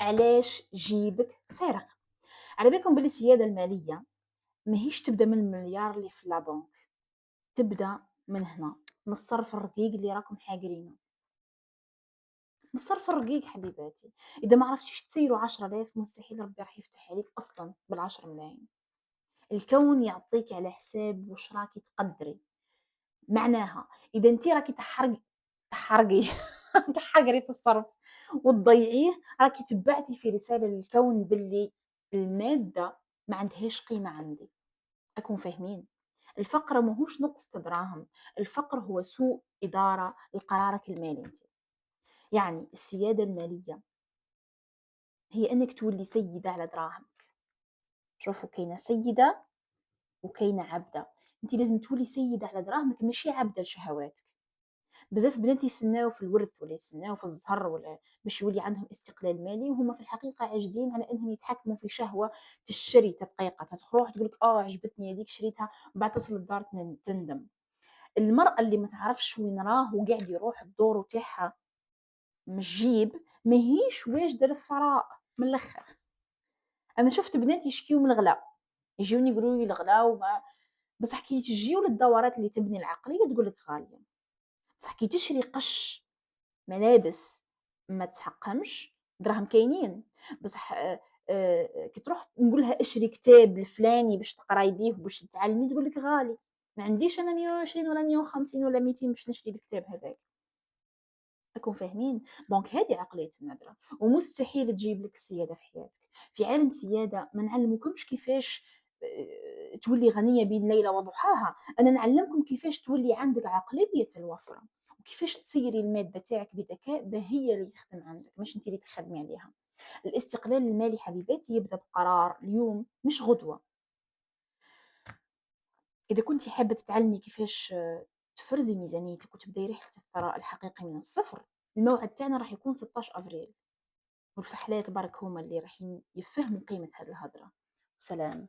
علاش جيبك فارغ؟ على بالكم بلي السيادة المالية ماهيش تبدا من المليار اللي في لابنك، تبدا من هنا، من الصرف الرقيق اللي راكم حاقرينه، من الصرف الرقيق حبيباتي. إذا ما عرفتيش تسيروا 10,000 مستحيل ربي راح يفتح عليك أصلًا بال10 ملايين. الكون يعطيك على حساب واش راكي تقدري. معناها إذا أنتِ راكي تحرقي تحقري في الصرف وتضيعيه، راكي تبعتي في رسالة للكون باللي المادة ما عندهاش قيمة عندي. راكم فاهمين؟ الفقر ماهوش نقص دراهم، الفقر هو سوء إدارة لقرارك المالي انت. يعني السيادة المالية هي أنك تولي سيدة على دراهمك. شوفوا كاينة سيدة وكاينة عبدة. انت لازم تولي سيدة على دراهمك ماشي عبدة لشهواتك. بزاف بنات يستناو في الورث ولا يستناو في الزهر ولا باش يولي عندهم استقلال مالي، وهما في الحقيقة عاجزين على أنهم يتحكموا في شهوة تشري تدقيقة تروح تقول لك عجبتني هذيك شريتها، ومن بعد تصل للدار تندم. المرأة اللي ما تعرفش وين راه وقاعد يروح الدور تاعها من الجيب ماهيش واجدة للثراء. من الآخر أنا شفت بنات يشكيو من الغلا، يجيوني يقولوا لي الغلا بصح كي تجيو للدورات اللي تبني العقلية تقول لك غالية. بصح كي تشري قش ملابس ما تسحقهمش، دراهم كاينين، بصح كي تروح نقول لها اشري كتاب الفلاني باش تقراي بيه وباش تتعلمي تقول لك غالي. ما عنديش أنا 120 ولا 150 ولا 200 باش نشري الكتاب هذاك. راكم فاهمين؟ دونك هذه عقلية الندرة، ومستحيل تجيب لك السيادة في حياتك. في عالم السيادة ما نعلمكمش كيفاش تولي غنية بين ليلة وضحاها، أنا نعلمكم كيفاش تولي عندك عقلية الوفرة، وكيفاش تسيري المادة تاعك بذكاء هي اللي تخدم عندك مش أنتِ اللي تخدمي عليها. الاستقلال المالي حبيباتي يبدأ بقرار اليوم مش غدوة. إذا كنتِ حابة تتعلمي كيفاش تفرزي ميزانيتِك وتبداي رحلة الثراء الحقيقي من الصفر، الموعد تاعنا راح يكون 16 أفريل، والفحلات برك هما اللي رايحين يفهموا قيمة هذه الهضرة. سلام.